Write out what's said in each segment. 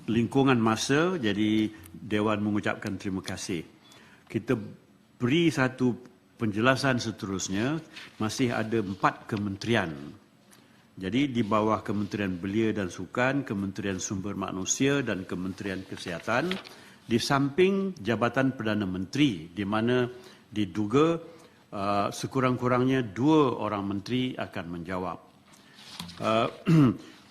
lingkungan masa, jadi Dewan mengucapkan terima kasih. Kita beri satu penjelasan seterusnya, masih ada 4 kementerian. Jadi di bawah Kementerian Belia dan Sukan, Kementerian Sumber Manusia dan Kementerian Kesihatan, di samping Jabatan Perdana Menteri, di mana diduga sekurang-kurangnya 2 orang menteri akan menjawab.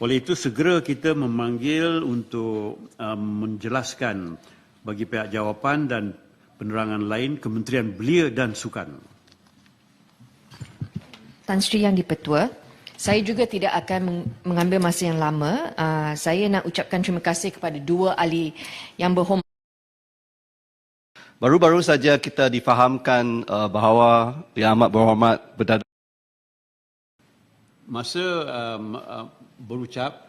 Oleh itu segera kita memanggil untuk menjelaskan bagi pihak jawapan dan penerangan lain Kementerian Belia dan Sukan. Tan Sri Yang di-Pertua, saya juga tidak akan mengambil masa yang lama. Saya nak ucapkan terima kasih kepada 2 ahli yang berhormat. Baru-baru saja kita difahamkan bahawa Yang Amat Berhormat Perdana Masa berucap,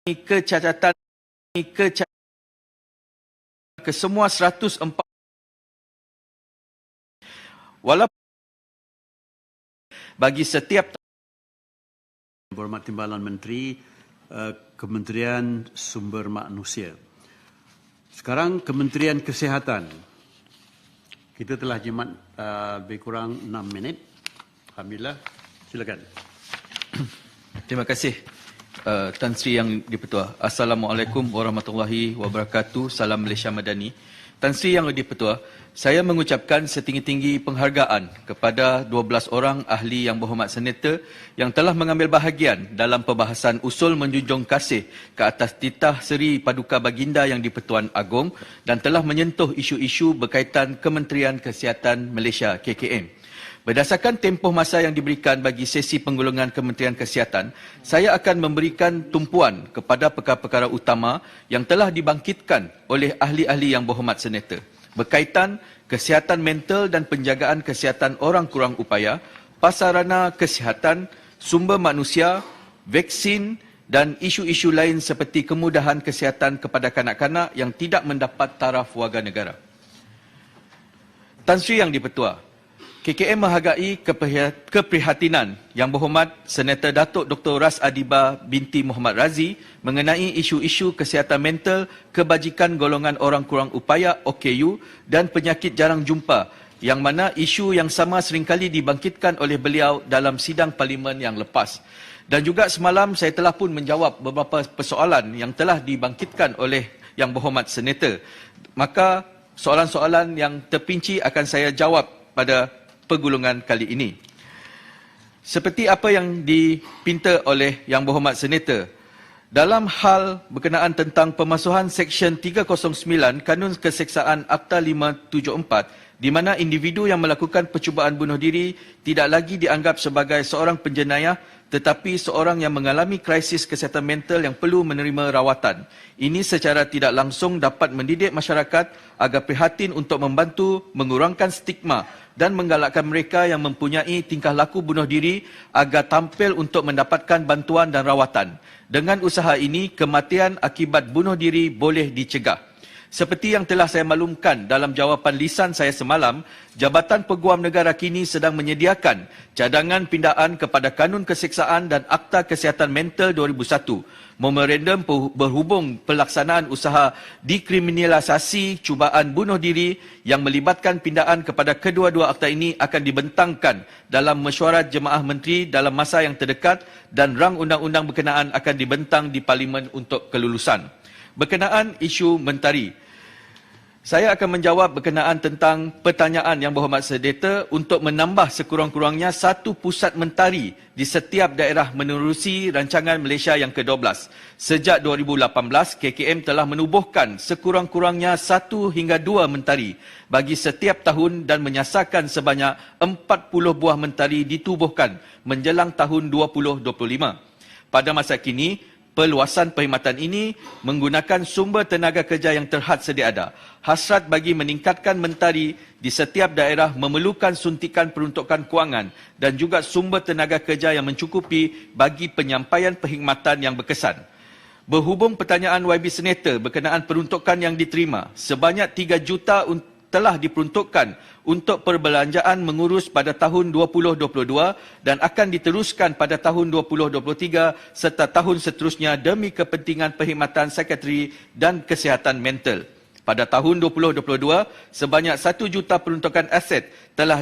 kecacatan ke semua 104 walaupun bagi setiap Berhormat Timbalan Menteri Kementerian Sumber Manusia. Sekarang Kementerian Kesihatan. Kita telah jimat lebih kurang 6 minit. Alhamdulillah. Silakan. Terima kasih Tan Sri Yang di-Pertua. Assalamualaikum warahmatullahi wabarakatuh. Salam Malaysia Madani. Tan Sri Yang di-Pertua, saya mengucapkan setinggi-tinggi penghargaan kepada 12 orang ahli yang berhormat senator yang telah mengambil bahagian dalam perbahasan usul menjunjung kasih ke atas titah Seri Paduka Baginda Yang di-Pertuan Agong dan telah menyentuh isu-isu berkaitan Kementerian Kesihatan Malaysia KKM. Berdasarkan tempoh masa yang diberikan bagi sesi penggolongan Kementerian Kesihatan, saya akan memberikan tumpuan kepada perkara-perkara utama yang telah dibangkitkan oleh ahli-ahli yang berhormat senator berkaitan kesihatan mental dan penjagaan kesihatan orang kurang upaya, pasarana kesihatan, sumber manusia, vaksin dan isu-isu lain seperti kemudahan kesihatan kepada kanak-kanak yang tidak mendapat taraf warga negara. Tan Sri Yang di-Pertua, KKM menghargai keprihatinan Yang Berhormat Senator Datuk Dr. Ras Adiba binti Muhammad Razi mengenai isu-isu kesihatan mental, kebajikan golongan orang kurang upaya OKU dan penyakit jarang jumpa, yang mana isu yang sama seringkali dibangkitkan oleh beliau dalam sidang parlimen yang lepas. Dan juga semalam saya telah pun menjawab beberapa persoalan yang telah dibangkitkan oleh Yang Berhormat Senator. Maka soalan-soalan yang terpinci akan saya jawab pada pergulungan kali ini. Seperti apa yang dipinta oleh Yang Berhormat Senator, dalam hal berkenaan tentang pemasuhan Seksyen 309 Kanun Keseksaan Akta 574, di mana individu yang melakukan percubaan bunuh diri tidak lagi dianggap sebagai seorang penjenayah tetapi seorang yang mengalami krisis kesihatan mental yang perlu menerima rawatan. Ini secara tidak langsung dapat mendidik masyarakat agar prihatin untuk membantu mengurangkan stigma dan menggalakkan mereka yang mempunyai tingkah laku bunuh diri agar tampil untuk mendapatkan bantuan dan rawatan. Dengan usaha ini, kematian akibat bunuh diri boleh dicegah. Seperti yang telah saya maklumkan dalam jawapan lisan saya semalam, Jabatan Peguam Negara kini sedang menyediakan cadangan pindaan kepada Kanun Keseksaan dan Akta Kesihatan Mental 2001. Memorandum berhubung pelaksanaan usaha dekriminalisasi cubaan bunuh diri yang melibatkan pindaan kepada kedua-dua akta ini akan dibentangkan dalam mesyuarat Jemaah Menteri dalam masa yang terdekat dan rang undang-undang berkenaan akan dibentang di Parlimen untuk kelulusan. Berkenaan isu mentari, saya akan menjawab berkenaan tentang pertanyaan Yang Berhormat Senator untuk menambah sekurang-kurangnya 1 pusat mentari di setiap daerah menerusi rancangan Malaysia yang ke-12. Sejak 2018, KKM telah menubuhkan sekurang-kurangnya 1 hingga 2 mentari bagi setiap tahun dan menyasarkan sebanyak 40 buah mentari ditubuhkan menjelang tahun 2025. Pada masa kini, perluasan perkhidmatan ini menggunakan sumber tenaga kerja yang terhad sedia ada. Hasrat bagi meningkatkan mentari di setiap daerah memerlukan suntikan peruntukan kewangan dan juga sumber tenaga kerja yang mencukupi bagi penyampaian perkhidmatan yang berkesan. Berhubung pertanyaan YB Senator berkenaan peruntukan yang diterima, sebanyak 3 juta telah diperuntukkan untuk perbelanjaan mengurus pada tahun 2022 dan akan diteruskan pada tahun 2023 serta tahun seterusnya demi kepentingan perkhidmatan sekretari dan kesihatan mental. Pada tahun 2022, sebanyak 1 juta peruntukan aset telah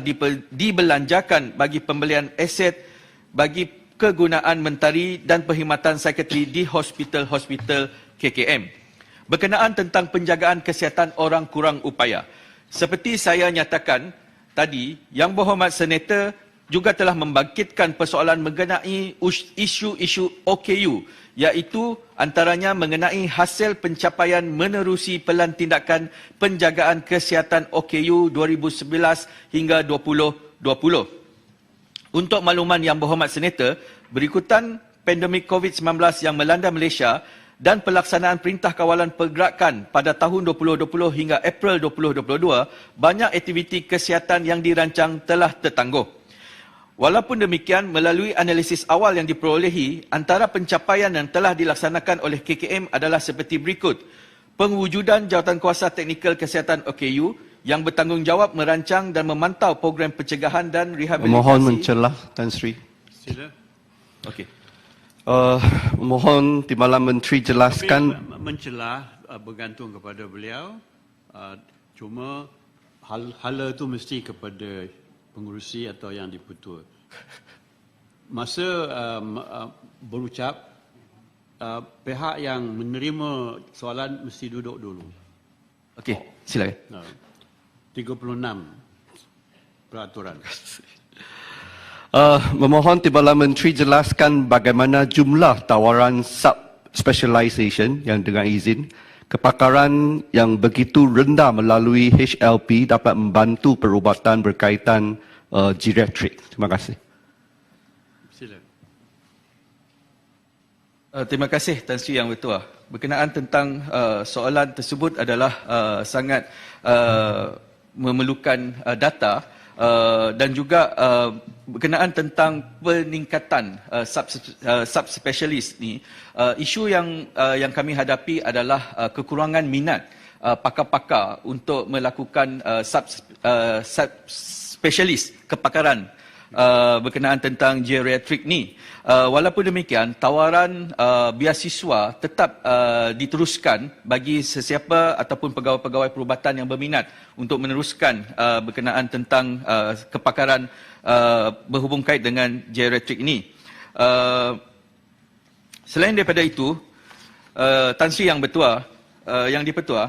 dibelanjakan bagi pembelian aset bagi kegunaan mentari dan perkhidmatan sekretari di hospital-hospital KKM. Berkenaan tentang penjagaan kesihatan orang kurang upaya. Seperti saya nyatakan tadi, Yang Berhormat Senator juga telah membangkitkan persoalan mengenai isu-isu OKU, iaitu antaranya mengenai hasil pencapaian menerusi pelan tindakan penjagaan kesihatan OKU 2011 hingga 2020. Untuk makluman Yang Berhormat Senator, berikutan pandemik COVID-19 yang melanda Malaysia dan pelaksanaan Perintah Kawalan Pergerakan pada tahun 2020 hingga April 2022, banyak aktiviti kesihatan yang dirancang telah tertangguh. Walaupun demikian, melalui analisis awal yang diperolehi, antara pencapaian yang telah dilaksanakan oleh KKM adalah seperti berikut. Pengujudan Jawatankuasa Teknikal Kesihatan OKU yang bertanggungjawab merancang dan memantau program pencegahan dan rehabilitasi. Mohon mencelah Tan Sri. Sila. Okey. Mohon Timbalan Menteri jelaskan. Mencelah bergantung kepada beliau. Cuma hala itu mesti kepada pengurusi atau yang dipetua. Masa berucap, pihak yang menerima soalan mesti duduk dulu. Okey, silakan. 36 peraturan. Memohon Timbalan Menteri jelaskan bagaimana jumlah tawaran sub-specialisation yang dengan izin kepakaran yang begitu rendah melalui HLP dapat membantu perubatan berkaitan geriatrik. Terima kasih. Sila. Terima kasih Tan Sri Yang Bertuah. Berkenaan tentang soalan tersebut adalah sangat memerlukan data dan juga berkenaan tentang peningkatan subspesialis ni, isu yang kami hadapi adalah kekurangan minat pakar-pakar untuk melakukan subspesialis kepakaran berkenaan tentang geriatrik ni. Walaupun demikian, tawaran beasiswa tetap diteruskan bagi sesiapa ataupun pegawai-pegawai perubatan yang berminat untuk meneruskan berkenaan tentang kepakaran berhubung kait dengan geriatrik ini. Selain daripada itu, Tan Sri Yang Dipertua,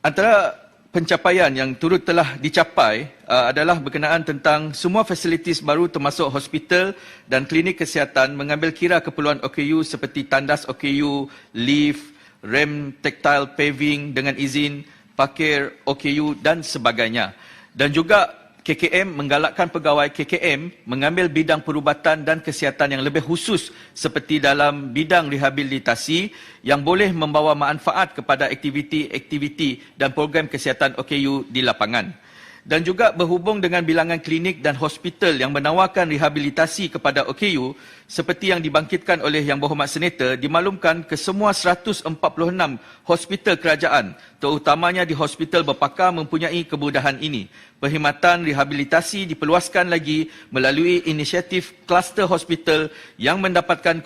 antara pencapaian yang turut telah dicapai adalah berkenaan tentang semua fasilitis baru termasuk hospital dan klinik kesihatan mengambil kira keperluan OKU seperti tandas OKU, lift, rem tactile paving dengan izin, parkir OKU dan sebagainya. Dan juga KKM menggalakkan pegawai KKM mengambil bidang perubatan dan kesihatan yang lebih khusus seperti dalam bidang rehabilitasi yang boleh membawa manfaat kepada aktiviti-aktiviti dan program kesihatan OKU di lapangan. Dan juga berhubung dengan bilangan klinik dan hospital yang menawarkan rehabilitasi kepada OKU seperti yang dibangkitkan oleh Yang Berhormat Senator, dimaklumkan kesemua 146 hospital kerajaan, terutamanya di hospital berpakar mempunyai kemudahan ini. Perkhidmatan rehabilitasi diperluaskan lagi melalui inisiatif kluster hospital yang mendapatkan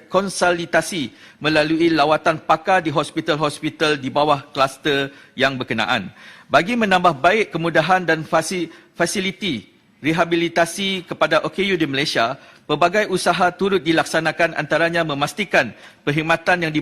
konsultasi melalui lawatan pakar di hospital-hospital di bawah kluster yang berkenaan. Bagi menambah baik kemudahan dan fasiliti rehabilitasi kepada OKU di Malaysia, pelbagai usaha turut dilaksanakan, antaranya memastikan perkhidmatan yang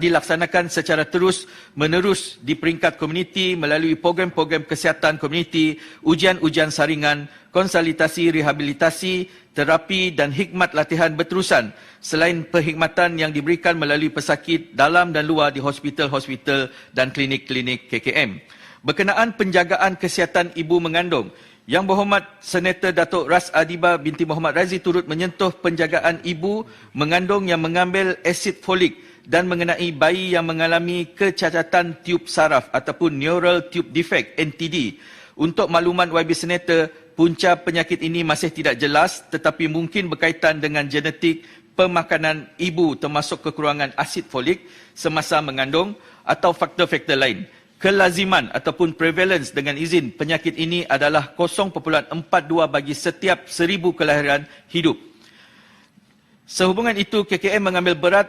dilaksanakan secara terus-menerus di peringkat komuniti melalui program-program kesihatan komuniti, ujian-ujian saringan, konsultasi rehabilitasi, terapi dan hikmat latihan berterusan selain perkhidmatan yang diberikan melalui pesakit dalam dan luar di hospital-hospital dan klinik-klinik KKM. Berkenaan penjagaan kesihatan ibu mengandung, Yang Berhormat Senator Datuk Ras Adibah binti Muhammad Razi turut menyentuh penjagaan ibu mengandung yang mengambil asid folik dan mengenai bayi yang mengalami kecacatan tiub saraf ataupun neural tube defect (NTD). Untuk makluman YB Senator, punca penyakit ini masih tidak jelas tetapi mungkin berkaitan dengan genetik pemakanan ibu termasuk kekurangan asid folik semasa mengandung atau faktor-faktor lain. kelaziman ataupun prevalence dengan izin penyakit ini adalah 0.42 bagi setiap 1000 kelahiran hidup. Sehubungan itu, KKM mengambil berat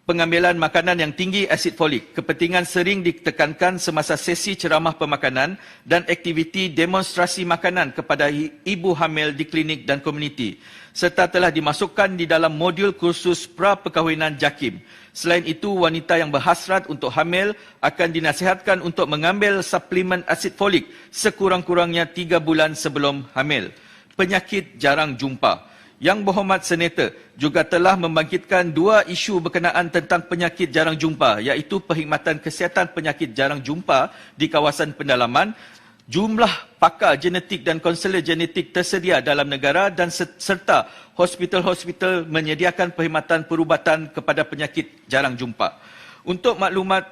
pengambilan makanan yang tinggi asid folik. Kepentingan sering ditekankan semasa sesi ceramah pemakanan dan aktiviti demonstrasi makanan kepada ibu hamil di klinik dan komuniti, serta telah dimasukkan di dalam modul kursus pra-perkahwinan JAKIM. Selain itu, wanita yang berhasrat untuk hamil akan dinasihatkan untuk mengambil suplemen asid folik sekurang-kurangnya 3 bulan sebelum hamil. Penyakit jarang jumpa. Yang Berhormat Senator juga telah membangkitkan 2 isu berkenaan tentang penyakit jarang jumpa, iaitu perkhidmatan kesihatan penyakit jarang jumpa di kawasan pendalaman, jumlah pakar genetik dan konselor genetik tersedia dalam negara dan serta hospital-hospital menyediakan perkhidmatan perubatan kepada penyakit jarang jumpa. Untuk maklumat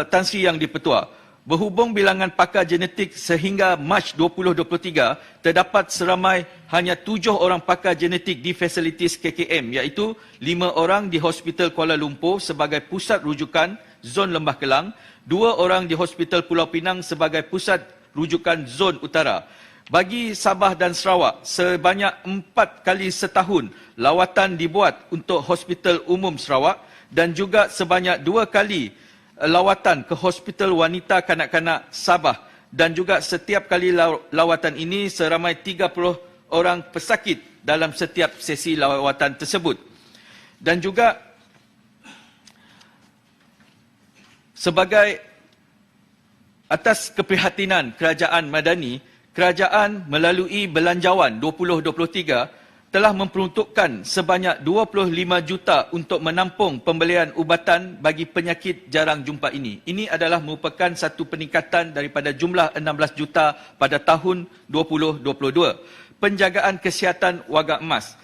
Tan Sri Yang di-Pertua, berhubung bilangan pakar genetik sehingga Mac 2023, terdapat seramai hanya 7 orang pakar genetik di fasilitis KKM, iaitu 5 orang di Hospital Kuala Lumpur sebagai pusat rujukan Zon Lembah Kelang, 2 orang di Hospital Pulau Pinang sebagai pusat rujukan Zon Utara. Bagi Sabah dan Sarawak, sebanyak 4 kali setahun lawatan dibuat untuk Hospital Umum Sarawak dan juga sebanyak 2 kali lawatan ke Hospital Wanita Kanak-Kanak Sabah, dan juga setiap kali lawatan ini seramai 30 orang pesakit dalam setiap sesi lawatan tersebut. Dan juga sebagai atas keprihatinan Kerajaan Madani, kerajaan melalui Belanjawan 2023 telah memperuntukkan sebanyak 25 juta untuk menampung pembelian ubatan bagi penyakit jarang jumpa ini. Ini adalah merupakan satu peningkatan daripada jumlah 16 juta pada tahun 2022. Penjagaan kesihatan warga emas.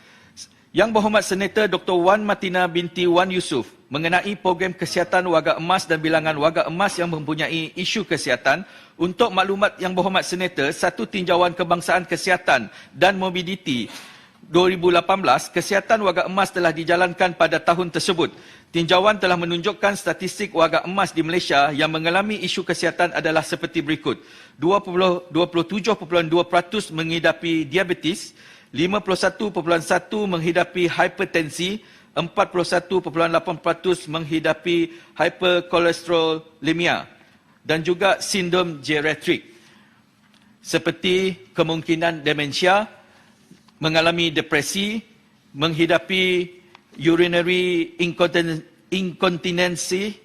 Yang Berhormat Senator Dr. Wan Matina binti Wan Yusof mengenai program kesihatan warga emas dan bilangan warga emas yang mempunyai isu kesihatan. Untuk maklumat Yang Berhormat Senator, satu tinjauan kebangsaan kesihatan dan mobiliti 2018, kesihatan warga emas telah dijalankan pada tahun tersebut. Tinjauan telah menunjukkan statistik warga emas di Malaysia yang mengalami isu kesihatan adalah seperti berikut. 27.2% menghidapi diabetes, 51.1% menghidapi hipertensi, 41.8% menghidapi hyperkolesterolemia dan juga sindrom geriatrik seperti kemungkinan demensia, mengalami depresi, menghidapi urinary incontinency,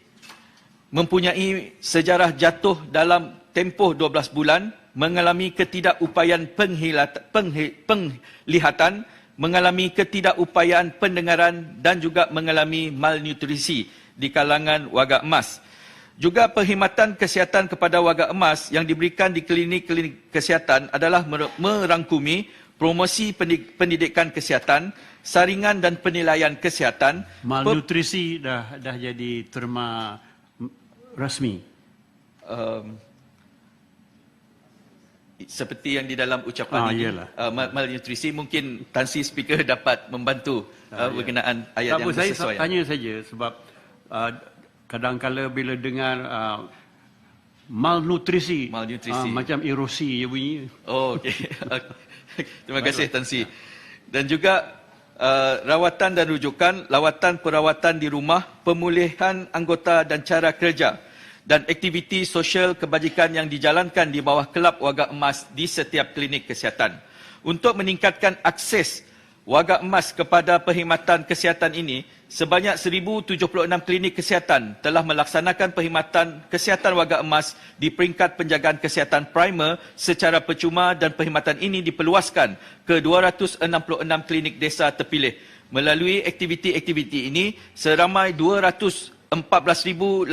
mempunyai sejarah jatuh dalam tempoh 12 bulan, mengalami ketidakupayaan penglihatan, mengalami ketidakupayaan pendengaran dan juga mengalami malnutrisi di kalangan warga emas. Juga perkhidmatan kesihatan kepada warga emas yang diberikan di klinik-klinik kesihatan adalah merangkumi promosi pendidikan kesihatan, saringan dan penilaian kesihatan. Malnutrisi dah jadi terma rasmi. Seperti yang di dalam ucapan ini, malnutrisi, mungkin Tan Sri Speaker dapat membantu berkenaan ayat yang saya sesuai. Saya tanya saja sebab kadang-kala bila dengar malnutrisi. Macam erosi dia bunyi. Oh, okey. Terima kasih Tan Sri. Dan juga rawatan dan rujukan, lawatan perawatan di rumah, pemulihan anggota dan cara kerja, dan aktiviti sosial kebajikan yang dijalankan di bawah Kelab Warga Emas di setiap klinik kesihatan. Untuk meningkatkan akses warga emas kepada perkhidmatan kesihatan ini, sebanyak 1,076 klinik kesihatan telah melaksanakan perkhidmatan kesihatan warga emas di peringkat penjagaan kesihatan primer secara percuma, dan perkhidmatan ini diperluaskan ke 266 klinik desa terpilih. Melalui aktiviti-aktiviti ini, seramai 214,841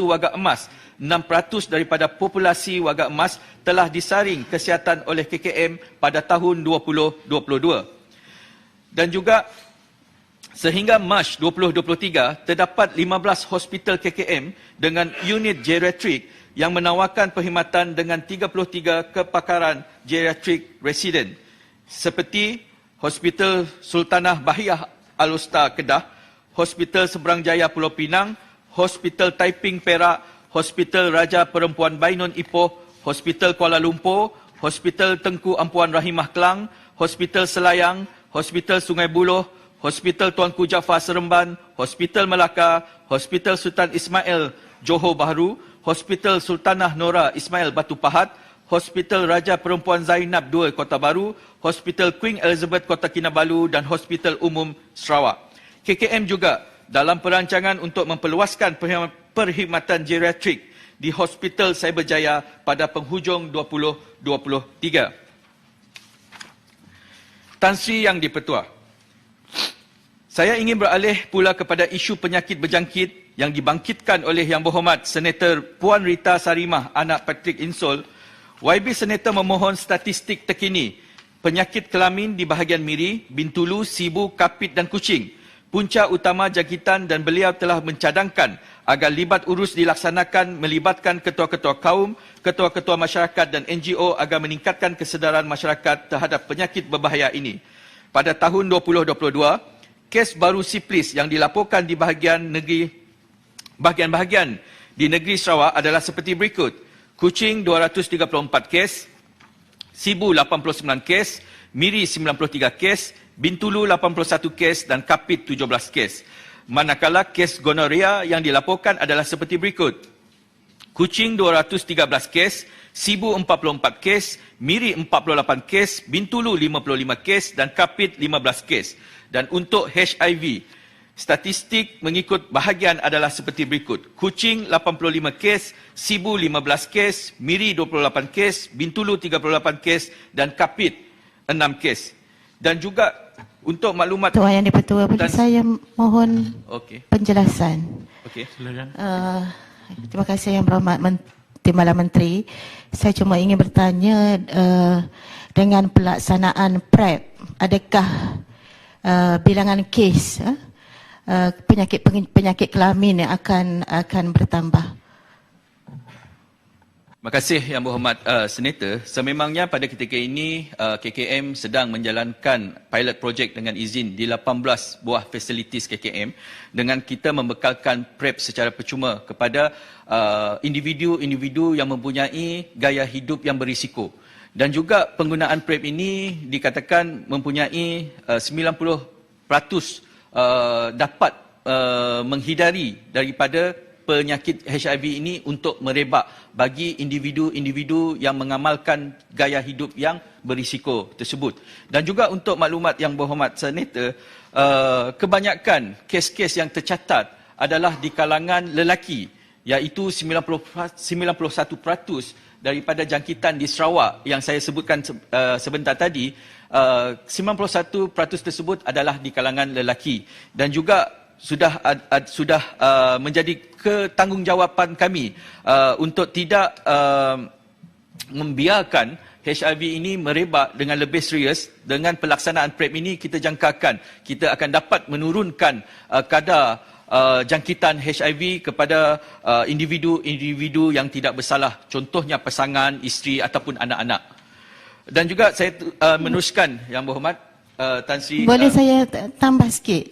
warga emas, 6% daripada populasi warga emas, telah disaring kesihatan oleh KKM pada tahun 2022. Dan juga sehingga Mac 2023, terdapat 15 hospital KKM dengan unit geriatrik yang menawarkan perkhidmatan dengan 33 kepakaran geriatrik residen seperti Hospital Sultanah Bahiyah Al-Usta Kedah, Hospital Seberang Jaya Pulau Pinang, Hospital Taiping Perak, Hospital Raja Perempuan Bainun Ipoh, Hospital Kuala Lumpur, Hospital Tengku Ampuan Rahimah Kelang, Hospital Selayang, Hospital Sungai Buloh, Hospital Tuanku Jaafar Seremban, Hospital Melaka, Hospital Sultan Ismail Johor Bahru, Hospital Sultanah Nora Ismail Batu Pahat, Hospital Raja Perempuan Zainab II Kota Baru, Hospital Queen Elizabeth Kota Kinabalu dan Hospital Umum Sarawak. KKM juga dalam perancangan untuk memperluaskan perkhidmatan geriatrik di Hospital Cyberjaya pada penghujung 2023. Tan Sri Yang di-Pertua, saya ingin beralih pula kepada isu penyakit berjangkit yang dibangkitkan oleh Yang Berhormat Senator Puan Rita Sarimah, anak Patrick Insol. YB Senator memohon statistik terkini penyakit kelamin di bahagian Miri, Bintulu, Sibu, Kapit dan Kuching, punca utama jangkitan, dan beliau telah mencadangkan agar libat urus dilaksanakan melibatkan ketua-ketua kaum, ketua-ketua masyarakat dan NGO agar meningkatkan kesedaran masyarakat terhadap penyakit berbahaya ini. Pada tahun 2022, kes baru siflis yang dilaporkan di bahagian di negeri Sarawak adalah seperti berikut. Kuching 234 kes, Sibu 89 kes, Miri 93 kes, Bintulu 81 kes dan Kapit 17 kes. Manakala kes gonoria yang dilaporkan adalah seperti berikut. Kuching 213 kes, Sibu 44 kes, Miri 48 kes, Bintulu 55 kes dan Kapit 15 kes. Dan untuk HIV, statistik mengikut bahagian adalah seperti berikut. Kuching 85 kes, Sibu 15 kes, Miri 28 kes, Bintulu 38 kes dan Kapit 6 kes. Dan juga untuk maklumat Tuan Yang di-Pertua, boleh saya mohon penjelasan. Okey. Silakan. Terima kasih Yang Berhormat Timbalan Menteri. Saya cuma ingin bertanya dengan pelaksanaan PrEP, adakah bilangan kes penyakit kelamin yang akan bertambah? Terima kasih Yang Berhormat Senator. Sememangnya pada ketika ini KKM sedang menjalankan pilot project dengan izin di 18 buah facilities KKM dengan kita membekalkan PrEP secara percuma kepada individu-individu yang mempunyai gaya hidup yang berisiko. Dan juga penggunaan PrEP ini dikatakan mempunyai 90% dapat menghindari daripada penyakit HIV ini untuk merebak bagi individu-individu yang mengamalkan gaya hidup yang berisiko tersebut. Dan juga untuk maklumat Yang Berhormat Senator, kebanyakan kes-kes yang tercatat adalah di kalangan lelaki, iaitu 91% daripada jangkitan di Sarawak yang saya sebutkan sebentar tadi, 91% tersebut adalah di kalangan lelaki. Dan juga sudah menjadi ketanggungjawatan kami untuk tidak membiarkan HIV ini merebak dengan lebih serius. Dengan pelaksanaan PrEP ini kita jangkakan kita akan dapat menurunkan kadar jangkitan HIV kepada individu-individu yang tidak bersalah, contohnya pasangan, isteri ataupun anak-anak. Dan juga saya meneruskan Yang Berhormat Tan Sri. Boleh saya tambah sikit?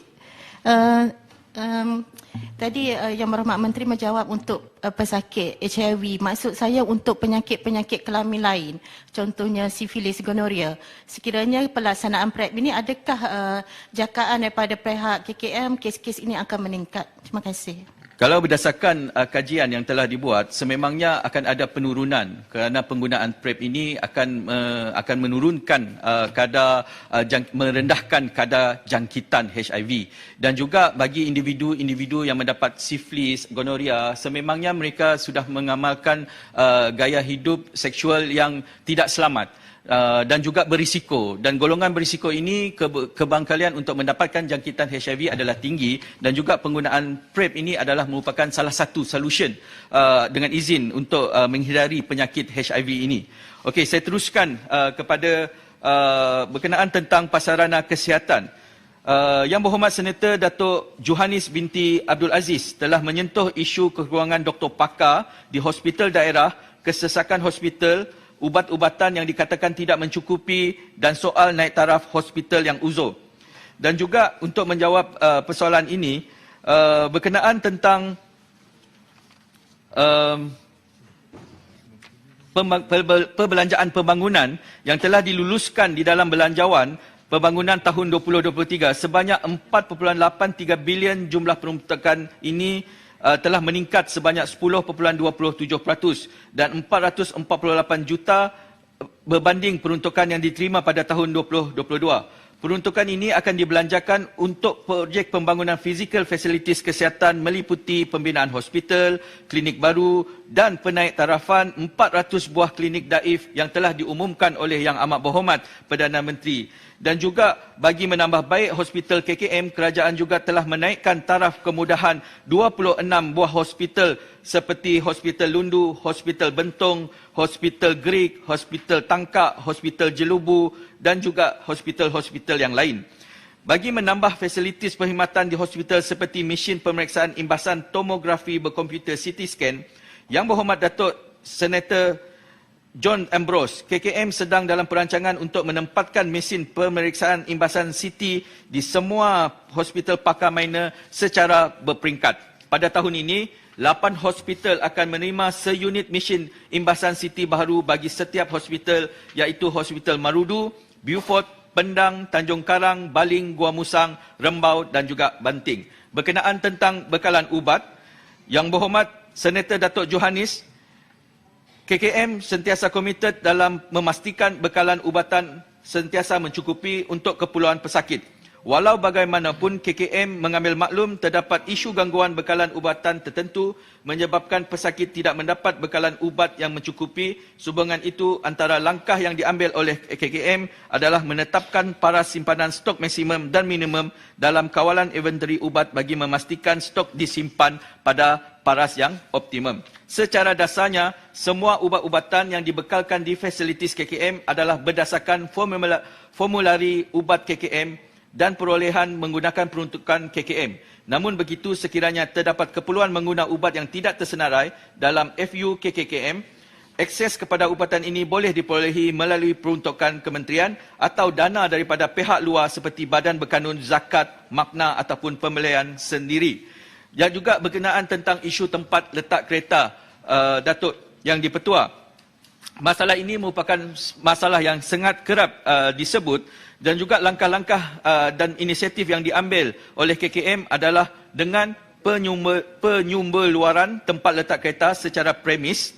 Tadi Yang Berhormat Menteri menjawab untuk pesakit HIV. Maksud saya untuk penyakit-penyakit kelamin lain, contohnya sifilis, gonoria. Sekiranya pelaksanaan PrEP ini, adakah jakaan daripada pihak KKM kes-kes ini akan meningkat? Terima kasih. Kalau berdasarkan kajian yang telah dibuat, sememangnya akan ada penurunan kerana penggunaan PrEP ini akan menurunkan merendahkan kadar jangkitan HIV. Dan juga bagi individu-individu yang mendapat sifilis, gonoria, sememangnya mereka sudah mengamalkan gaya hidup seksual yang tidak selamat. Dan juga berisiko, dan golongan berisiko ini kebangkalian untuk mendapatkan jangkitan HIV adalah tinggi, dan juga penggunaan PrEP ini adalah merupakan salah satu solution dengan izin untuk menghindari penyakit HIV ini. Okey, saya teruskan kepada berkenaan tentang pasarana kesihatan. Yang Berhormat Senator Datuk Johannes binti Abdul Aziz telah menyentuh isu kekurangan doktor pakar di hospital daerah, kesesakan hospital, ubat-ubatan yang dikatakan tidak mencukupi dan soal naik taraf hospital yang uzur. Dan juga untuk menjawab persoalan ini berkenaan tentang perbelanjaan pembangunan yang telah diluluskan di dalam belanjawan pembangunan tahun 2023 sebanyak 4.83 bilion. Jumlah peruntukan ini telah meningkat sebanyak 10.27% dan 448 juta berbanding peruntukan yang diterima pada tahun 2022. Peruntukan ini akan dibelanjakan untuk projek pembangunan fizikal fasilitis kesihatan meliputi pembinaan hospital, klinik baru dan penaik tarafan 400 buah klinik daif yang telah diumumkan oleh Yang Amat Berhormat Perdana Menteri. Dan juga bagi menambah baik hospital KKM, kerajaan juga telah menaikkan taraf kemudahan 26 buah hospital seperti Hospital Lundu, Hospital Bentong, Hospital Greek, Hospital Tangkak, Hospital Jelubu dan juga hospital-hospital yang lain. Bagi menambah fasilitis perkhidmatan di hospital seperti mesin pemeriksaan imbasan tomografi berkomputer CT scan, Yang Berhormat Datuk Senator John Ambrose, KKM sedang dalam perancangan untuk menempatkan mesin pemeriksaan imbasan CT di semua hospital pakar minor secara berperingkat. Pada tahun ini, 8 hospital akan menerima seunit mesin imbasan CT baru bagi setiap hospital, iaitu Hospital Marudu, Beaufort, Pendang, Tanjung Karang, Baling, Gua Musang, Rembau dan juga Banting. Berkenaan tentang bekalan ubat, Yang Berhormat Senator Datuk Johannes, KKM sentiasa komited dalam memastikan bekalan ubatan sentiasa mencukupi untuk keperluan pesakit. Walau bagaimanapun, KKM mengambil maklum terdapat isu gangguan bekalan ubatan tertentu menyebabkan pesakit tidak mendapat bekalan ubat yang mencukupi. Sehubungan itu, antara langkah yang diambil oleh KKM adalah menetapkan paras simpanan stok maksimum dan minimum dalam kawalan inventory ubat bagi memastikan stok disimpan pada paras yang optimum. Secara dasarnya, semua ubat-ubatan yang dibekalkan di fasilitis KKM adalah berdasarkan formulari ubat KKM dan perolehan menggunakan peruntukan KKM. Namun begitu, sekiranya terdapat keperluan menggunakan ubat yang tidak tersenarai dalam FU KKM, akses kepada ubatan ini boleh diperolehi melalui peruntukan kementerian atau dana daripada pihak luar seperti Badan Berkanun Zakat, Makna ataupun pembelian sendiri. Dan juga berkenaan tentang isu tempat letak kereta, Datuk Yang di-Pertua. Masalah ini merupakan masalah yang sangat kerap disebut dan juga langkah-langkah dan inisiatif yang diambil oleh KKM adalah dengan penyumberluaran tempat letak kereta secara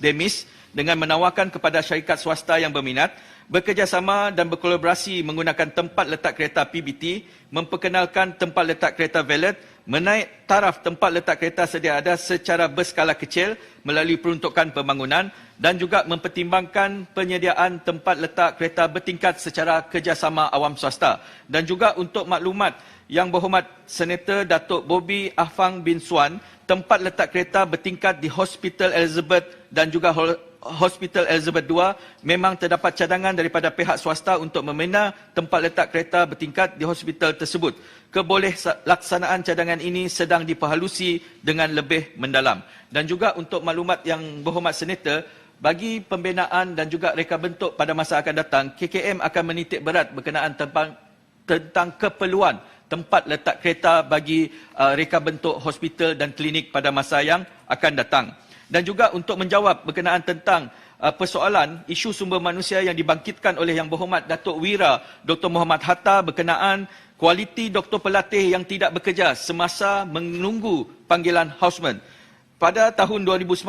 demis dengan menawarkan kepada syarikat swasta yang berminat bekerjasama dan berkolaborasi menggunakan tempat letak kereta PBT, memperkenalkan tempat letak kereta valet, menaik taraf tempat letak kereta sedia ada secara berskala kecil melalui peruntukan pembangunan dan juga mempertimbangkan penyediaan tempat letak kereta bertingkat secara kerjasama awam swasta. Dan juga untuk maklumat Yang Berhormat Senator Datuk Bobby Ahfang bin Swan, tempat letak kereta bertingkat di Hospital Elizabeth dan juga Hospital Elizabeth II memang terdapat cadangan daripada pihak swasta untuk membina tempat letak kereta bertingkat di hospital tersebut. Kebolehsaksanaan cadangan ini sedang diperhalusi dengan lebih mendalam. Dan juga untuk maklumat Yang Berhormat Senator, bagi pembinaan dan juga reka bentuk pada masa akan datang, KKM akan menitik berat berkenaan tentang keperluan tempat letak kereta bagi reka bentuk hospital dan klinik pada masa yang akan datang. Dan juga untuk menjawab berkenaan tentang persoalan isu sumber manusia yang dibangkitkan oleh Yang Berhormat Datuk Wira Dr. Muhammad Hatta berkenaan kualiti doktor pelatih yang tidak bekerja semasa menunggu panggilan houseman. Pada tahun 2019,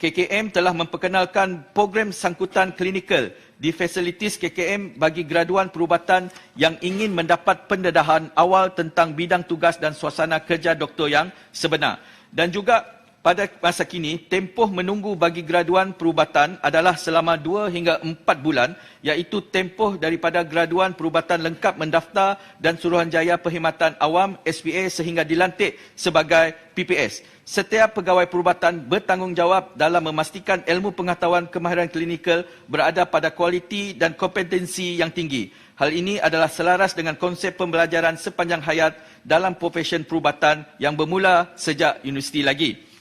KKM telah memperkenalkan program sangkutan klinikal di fasilitis KKM bagi graduan perubatan yang ingin mendapat pendedahan awal tentang bidang tugas dan suasana kerja doktor yang sebenar. Dan juga pada masa kini, tempoh menunggu bagi graduan perubatan adalah selama 2 hingga 4 bulan, iaitu tempoh daripada graduan perubatan lengkap mendaftar dan Suruhanjaya Perkhidmatan Awam SPA sehingga dilantik sebagai PPS. Setiap pegawai perubatan bertanggungjawab dalam memastikan ilmu pengetahuan kemahiran klinikal berada pada kualiti dan kompetensi yang tinggi. Hal ini adalah selaras dengan konsep pembelajaran sepanjang hayat dalam profesyen perubatan yang bermula sejak universiti lagi.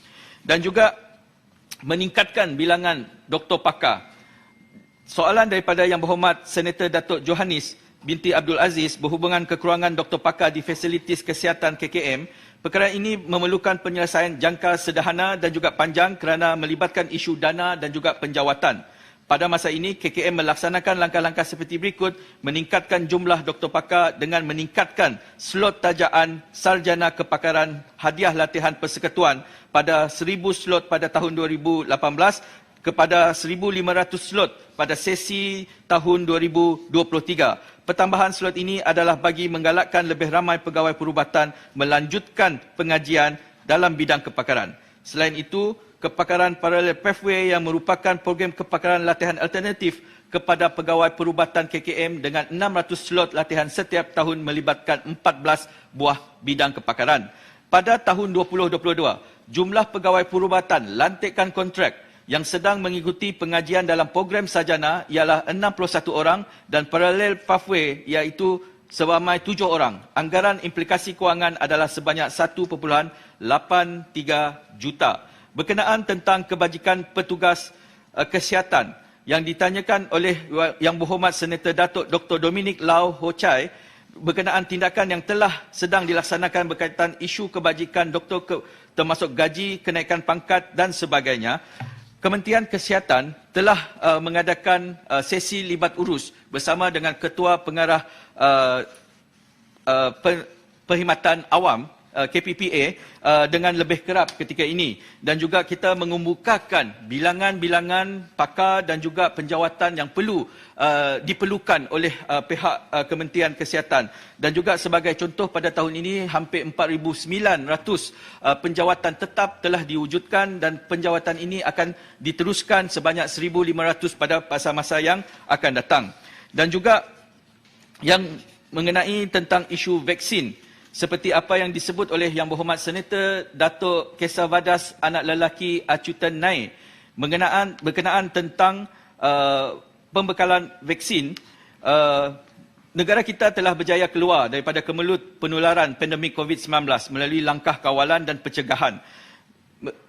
Dan juga meningkatkan bilangan doktor pakar. Soalan daripada Yang Berhormat Senator Datuk Johannes binti Abdul Aziz berhubungan kekurangan doktor pakar di fasilitis kesihatan KKM, Perkara ini memerlukan penyelesaian jangka sederhana dan juga panjang kerana melibatkan isu dana dan juga penjawatan. Pada masa ini, KKM melaksanakan langkah-langkah seperti berikut, meningkatkan jumlah doktor pakar dengan meningkatkan slot tajaan sarjana kepakaran hadiah latihan persekutuan pada 1,000 slot pada tahun 2018 kepada 1,500 slot pada sesi tahun 2023. Pertambahan slot ini adalah bagi menggalakkan lebih ramai pegawai perubatan melanjutkan pengajian dalam bidang kepakaran. Selain itu, kepakaran parallel pathway yang merupakan program kepakaran latihan alternatif kepada pegawai perubatan KKM dengan 600 slot latihan setiap tahun melibatkan 14 buah bidang kepakaran. Pada tahun 2022, jumlah pegawai perubatan lantikan kontrak yang sedang mengikuti pengajian dalam program sarjana ialah 61 orang dan parallel pathway iaitu seramai 7 orang. Anggaran implikasi kewangan adalah sebanyak 1.83 juta. Berkenaan tentang kebajikan petugas kesihatan yang ditanyakan oleh Yang Berhormat Senator Datuk Dr. Dominic Lau Ho Chai berkenaan tindakan yang telah sedang dilaksanakan berkaitan isu kebajikan doktor termasuk gaji, kenaikan pangkat dan sebagainya. Kementerian Kesihatan telah mengadakan sesi libat urus bersama dengan Ketua Pengarah Perkhidmatan Awam KPPA dengan lebih kerap ketika ini dan juga kita mengemukakan bilangan-bilangan pakar dan juga penjawatan yang perlu diperlukan oleh pihak Kementerian Kesihatan dan juga sebagai contoh pada tahun ini hampir 4,900 penjawatan tetap telah diwujudkan dan penjawatan ini akan diteruskan sebanyak 1,500 pada masa-masa yang akan datang. Dan juga yang mengenai tentang isu vaksin seperti apa yang disebut oleh Yang Berhormat Senator Datuk Kesavadas anak lelaki Acutan Nai berkenaan tentang pembekalan vaksin, negara kita telah berjaya keluar daripada kemelut penularan pandemik COVID-19 melalui langkah kawalan dan pencegahan.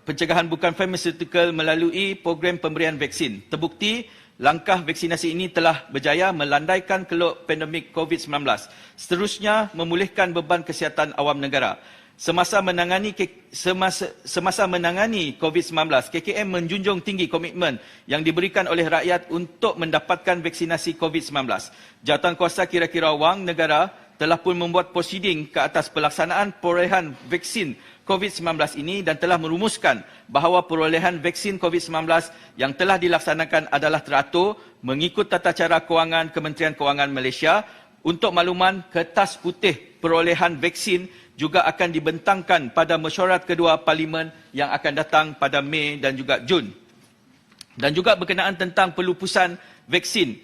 Pencegahan bukan pharmaceutical melalui program pemberian vaksin. Terbukti langkah vaksinasi ini telah berjaya melandaikan keluk pandemik COVID-19. Seterusnya, memulihkan beban kesihatan awam negara. Semasa menangani COVID-19, KKM menjunjung tinggi komitmen yang diberikan oleh rakyat untuk mendapatkan vaksinasi COVID-19. Jawatankuasa Kira-Kira Wang Negara telah pun membuat prosiding ke atas pelaksanaan perolehan vaksin COVID-19 ini dan telah merumuskan bahawa perolehan vaksin COVID-19 yang telah dilaksanakan adalah teratur mengikut tata cara kewangan Kementerian Kewangan Malaysia. Untuk makluman, kertas putih perolehan vaksin juga akan dibentangkan pada mesyuarat kedua Parlimen yang akan datang pada Mei dan juga Jun. Dan juga berkenaan tentang pelupusan vaksin.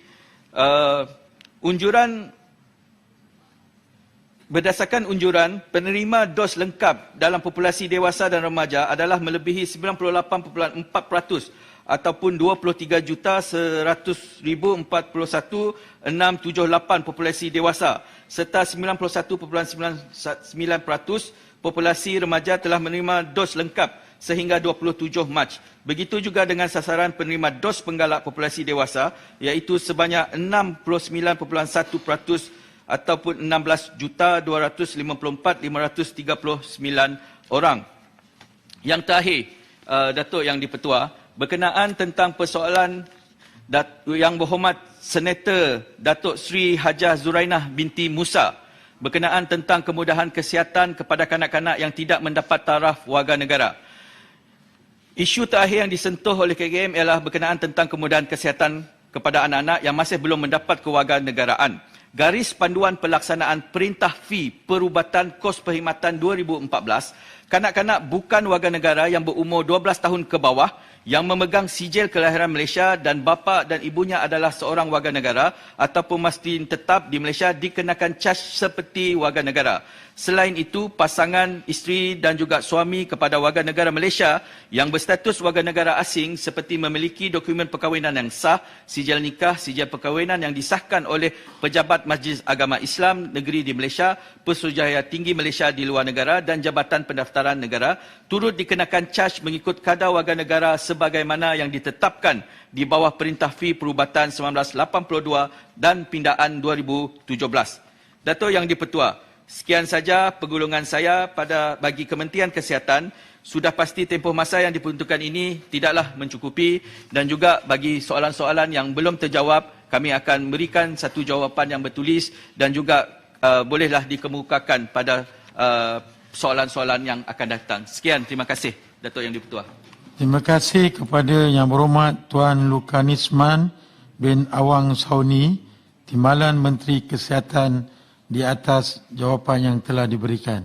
Berdasarkan unjuran, penerima dos lengkap dalam populasi dewasa dan remaja adalah melebihi 98.4% ataupun 23,141,678 populasi dewasa serta 91.99% populasi remaja telah menerima dos lengkap sehingga 27 Mac. Begitu juga dengan sasaran penerima dos penggalak populasi dewasa iaitu sebanyak 69.1% ataupun 16,254,539 orang. Yang terakhir, Datuk Yang di-Pertua, berkenaan tentang persoalan Yang Berhormat Senator Datuk Sri Hajah Zurainah binti Musa berkenaan tentang kemudahan kesihatan kepada kanak-kanak yang tidak mendapat taraf warga negara. Isu terakhir yang disentuh oleh KKM ialah berkenaan tentang kemudahan kesihatan kepada anak-anak yang masih belum mendapat kewarganegaraan. Garis Panduan Pelaksanaan Perintah Fee Perubatan Kos Perkhidmatan 2014, kanak-kanak bukan warga negara yang berumur 12 tahun ke bawah yang memegang sijil kelahiran Malaysia dan bapa dan ibunya adalah seorang warga negara ataupun mesti tetap di Malaysia dikenakan caj seperti warga negara. Selain itu, pasangan, isteri dan juga suami kepada warga negara Malaysia yang berstatus warga negara asing seperti memiliki dokumen perkahwinan yang sah, sijil nikah, sijil perkahwinan yang disahkan oleh Pejabat Majlis Agama Islam Negeri di Malaysia, Pesuruhjaya Tinggi Malaysia di luar negara dan Jabatan Pendaftaran Negara turut dikenakan caj mengikut kadar warga negara sebagaimana yang ditetapkan di bawah Perintah Fee Perubatan 1982 dan Pindaan 2017. Datuk Yang di-Pertua, Sekian saja pergulungan saya bagi Kementerian Kesihatan. Sudah pasti tempoh masa yang diperuntukkan ini tidaklah mencukupi dan juga bagi soalan-soalan yang belum terjawab, kami akan berikan satu jawapan yang bertulis dan juga bolehlah dikemukakan pada soalan-soalan yang akan datang. Sekian, terima kasih Datuk Yang di-Pertua. Terima kasih kepada Yang Berhormat Tuan Lukanisman bin Awang Sauni, Timbalan Menteri Kesihatan, di atas jawapan yang telah diberikan.